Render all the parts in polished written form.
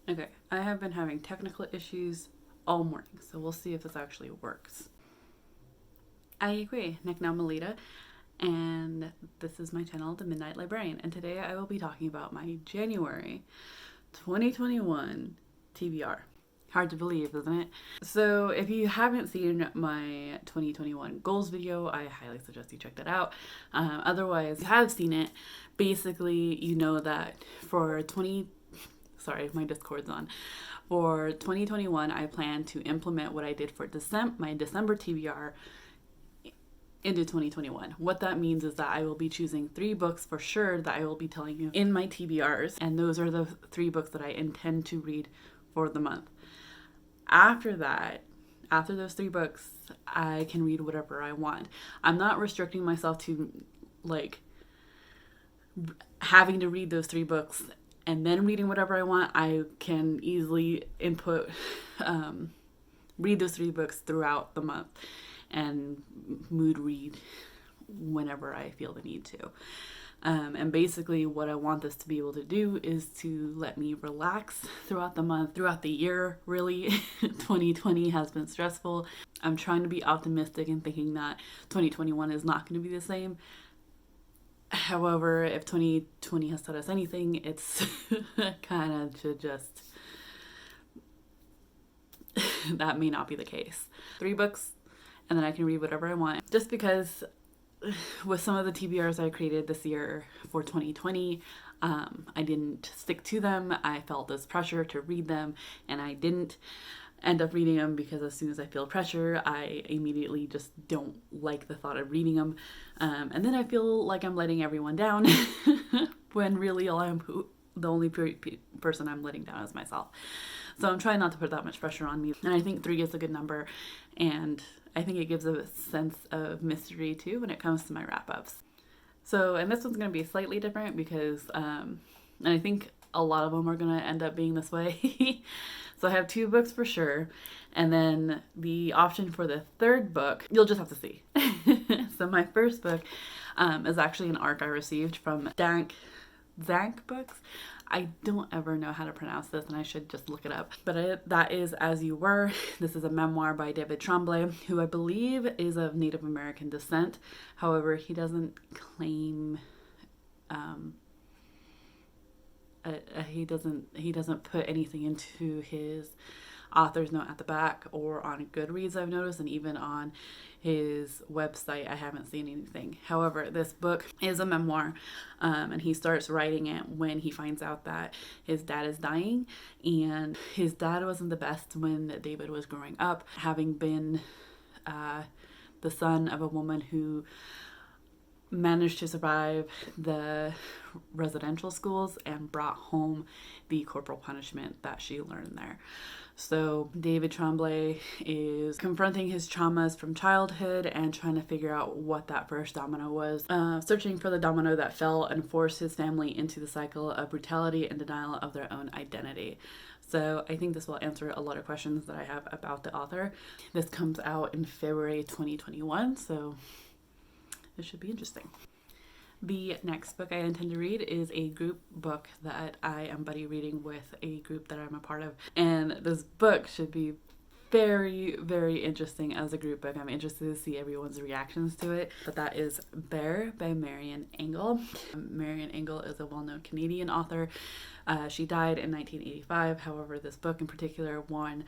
Okay, I have been having technical issues all morning, so we'll see if this actually works. I agree, Nicknaw Melita, and this is my channel, The Midnight Librarian, and today I will be talking about my January 2021 TBR. Hard to believe, isn't it? So if you haven't seen my 2021 goals video, I highly suggest you check that out. Otherwise, if you have seen it, basically you know that for sorry, my Discord's on. For 2021, I plan to implement what I did for my December TBR into 2021. What that means is that I will be choosing 3 books for sure that I will be telling you in my TBRs, and those are the 3 books that I intend to read for the month. After that, after those 3 books, I can read whatever I want. I'm not restricting myself to like having to read those 3 books and then reading whatever I want. I can easily read those 3 books throughout the month and mood read whenever I feel the need to. And basically what I want this to be able to do is to let me relax throughout the month, throughout the year, really. 2020 has been stressful. I'm trying to be optimistic and thinking that 2021 is not going to be the same. However, if 2020 has taught us anything, it's kind of to just, that may not be the case. 3 books, and then I can read whatever I want. Just because with some of the TBRs I created this year for 2020, I didn't stick to them. I felt this pressure to read them, and I didn't end up reading them because as soon as I feel pressure, I immediately just don't like the thought of reading them. And then I feel like I'm letting everyone down when really the only person I'm letting down is myself. So I'm trying not to put that much pressure on me. And I think 3 is a good number. And I think it gives a sense of mystery too when it comes to my wrap-ups. So, and this one's going to be slightly different because, and I think a lot of them are going to end up being this way. So I have 2 books for sure. And then the option for the 3rd book, you'll just have to see. So my first book is actually an ARC I received from Zank Books. I don't ever know how to pronounce this, and I should just look it up. But that is As You Were. This is a memoir by David Tremblay, who I believe is of Native American descent. However, he doesn't claim... he doesn't put anything into his author's note at the back or on Goodreads, I've noticed, and even on his website I haven't seen anything. However, this book is a memoir, and he starts writing it when he finds out that his dad is dying, and his dad wasn't the best when David was growing up, having been the son of a woman who managed to survive the residential schools and brought home the corporal punishment that she learned there. So David Tremblay is confronting his traumas from childhood and trying to figure out what that first domino was, searching for the domino that fell and forced his family into the cycle of brutality and denial of their own identity. So I think this will answer a lot of questions that I have about the author. This comes out in February 2021, so it should be interesting. The next book I intend to read is a group book that I am buddy reading with a group that I'm a part of. And this book should be very, very interesting as a group book. I'm interested to see everyone's reactions to it. But that is Bear by Marian Engel. Marian Engel is a well-known Canadian author. She died in 1985. However, this book in particular won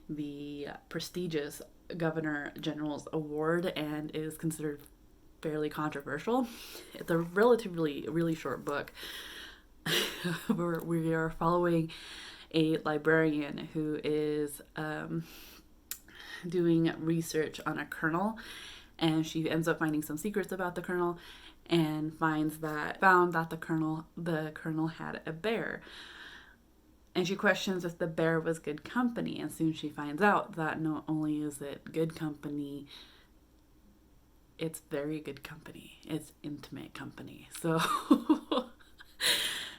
the prestigious Governor General's Award and is considered fairly controversial. It's a relatively really short book. We are following a librarian who is doing research on a colonel, and she ends up finding some secrets about the colonel and found that the colonel had a bear. And she questions if the bear was good company, and soon she finds out that not only is it good company, it's very good company. It's intimate company. So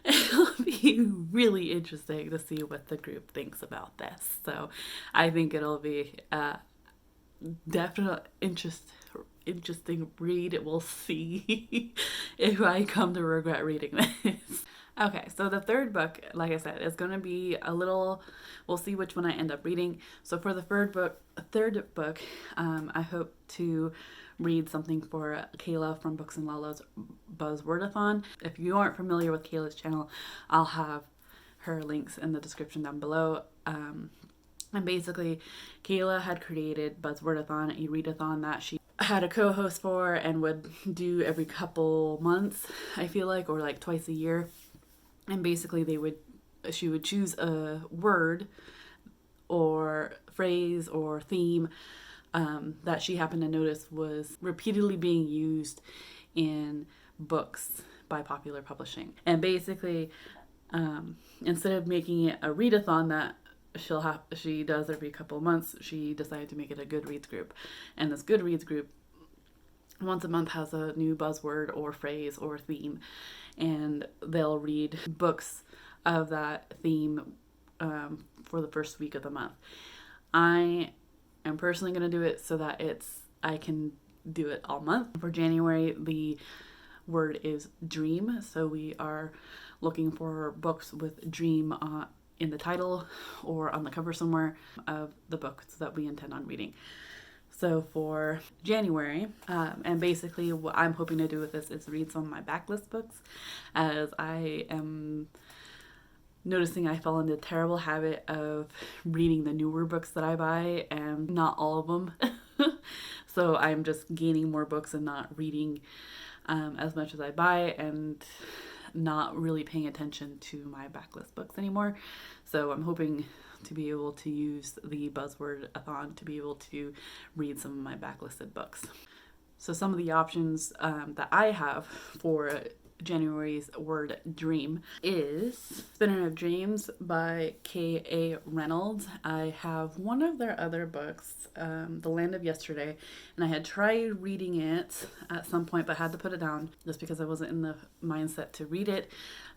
it'll be really interesting to see what the group thinks about this. So I think it'll be definitely interesting read. We'll see if I come to regret reading this. Okay, so the third book, like I said, is going to be a little. We'll see which one I end up reading. So for the third book, I hope to read something for Kayla from Books and Lala's Buzzwordathon. If you aren't familiar with Kayla's channel, I'll have her links in the description down below. And basically, Kayla had created Buzzwordathon, a readathon that she had a co-host for and would do every couple months, I feel like, or like twice a year. And basically she would choose a word or phrase or theme that she happened to notice was repeatedly being used in books by Popular Publishing. And basically, instead of making it a readathon that she does every couple of months, she decided to make it a Goodreads group. And this Goodreads group once a month has a new buzzword or phrase or theme, and they'll read books of that theme for the first week of the month. I am personally going to do it so that I can do it all month. For January, the word is dream, so we are looking for books with dream in the title or on the cover somewhere of the books that we intend on reading. So for January, and basically what I'm hoping to do with this is read some of my backlist books, as I am noticing I fell into a terrible habit of reading the newer books that I buy, and not all of them. So I'm just gaining more books and not reading as much as I buy, and not really paying attention to my backlist books anymore. So I'm hoping to be able to use the Buzzwordathon to be able to read some of my backlisted books. So some of the options that I have for January's word dream is Spinner of Dreams by K.A. Reynolds. I have one of their other books, The Land of Yesterday, and I had tried reading it at some point but had to put it down just because I wasn't in the mindset to read it.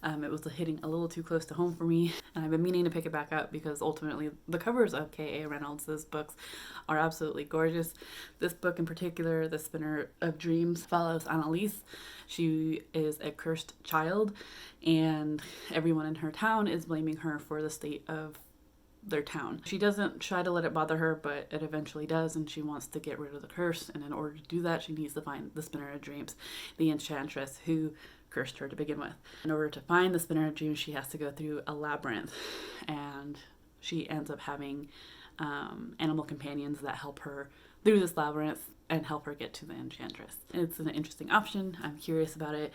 It was hitting a little too close to home for me, and I've been meaning to pick it back up because ultimately the covers of K.A. Reynolds' books are absolutely gorgeous. This book in particular, The Spinner of Dreams, follows Annalise. She is a cursed child, and everyone in her town is blaming her for the state of their town. She doesn't try to let it bother her, but it eventually does, and she wants to get rid of the curse, and in order to do that, she needs to find the Spinner of Dreams, the enchantress who cursed her to begin with. In order to find the Spinner of Dreams, she has to go through a labyrinth, and she ends up having animal companions that help her through this labyrinth and help her get to the enchantress. It's an interesting option. I'm curious about it.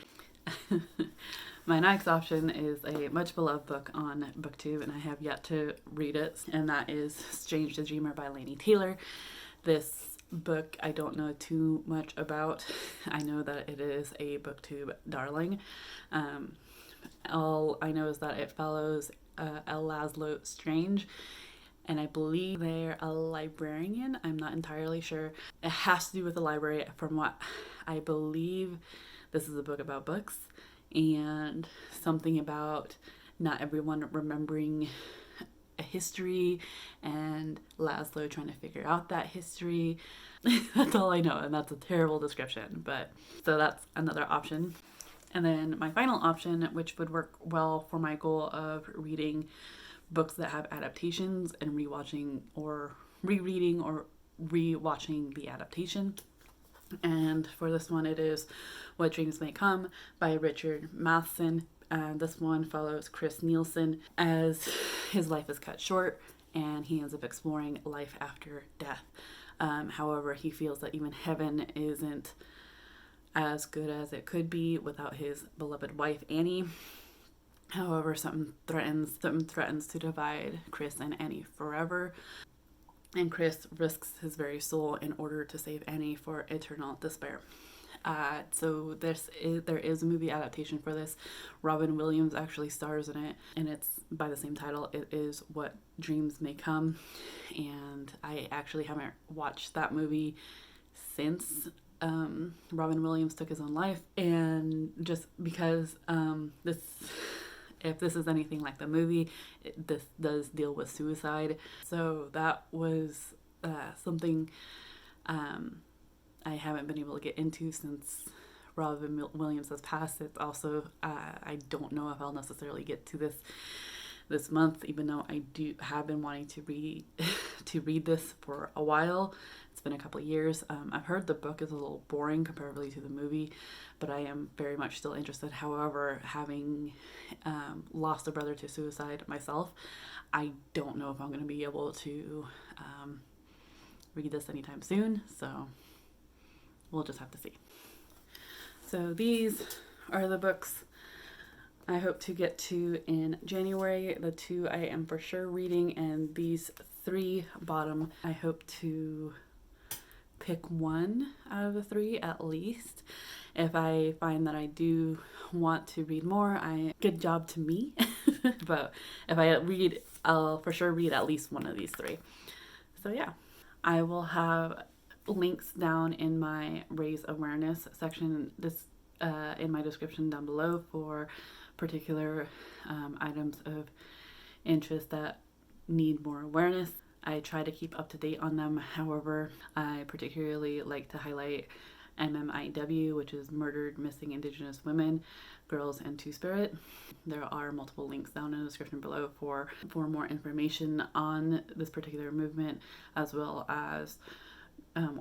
My next option is a much beloved book on Booktube, and I have yet to read it, and that is Strange the Dreamer by Laini Taylor. This book I don't know too much about. I know that it is a Booktube darling. All I know is that it follows El Laszlo Strange, and I believe they're a librarian. I'm not entirely sure. It has to do with the library. From what I believe, this is a book about books, and something about not everyone remembering a history and Laszlo trying to figure out that history. That's all I know, and that's a terrible description, but so that's another option. And then my final option, which would work well for my goal of reading books that have adaptations and rewatching or rereading or rewatching the adaptation. And for this one, it is What Dreams May Come by Richard Matheson. This one follows Chris Nielsen as his life is cut short and he ends up exploring life after death. However, he feels that even heaven isn't as good as it could be without his beloved wife, Annie. However, something threatens to divide Chris and Annie forever, and Chris risks his very soul in order to save Annie for eternal despair. So there is a movie adaptation for this. Robin Williams actually stars in it, and it's by the same title. It is What Dreams May Come, and I actually haven't watched that movie since Robin Williams took his own life, and just because if this is anything like the movie, this does deal with suicide. So that was something I haven't been able to get into since Robin Williams has passed. It's also, I don't know if I'll necessarily get to this month, even though I have been wanting to read this for a while. It's been a couple of years. I've heard the book is a little boring comparatively to the movie, but I am very much still interested. However, having lost a brother to suicide myself, I don't know if I'm going to be able to read this anytime soon, so we'll just have to see. So these are the books I hope to get to in January. The 2 I am for sure reading, and these 3 bottom, I hope to pick 1 out of the 3 at least. If I find that I do want to read more, good job to me. But if I read, I'll for sure read at least one of these 3. So yeah, I will have links down in my raise awareness section in my description down below for particular items of interest that need more awareness. I try to keep up to date on them. However, I particularly like to highlight MMIW, which is Murdered Missing Indigenous Women, Girls, and Two-Spirit. There are multiple links down in the description below for more information on this particular movement, as well as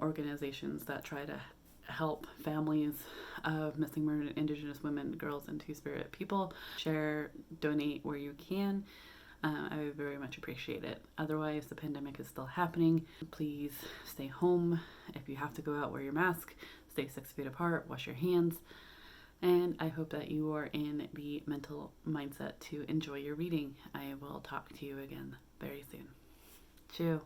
organizations that try to help families of missing, murdered Indigenous women, girls, and Two-Spirit people. Share, donate where you can. I would very much appreciate it. Otherwise, the pandemic is still happening. Please stay home. If you have to go out, wear your mask. Stay 6 feet apart. Wash your hands. And I hope that you are in the mental mindset to enjoy your reading. I will talk to you again very soon. Chew.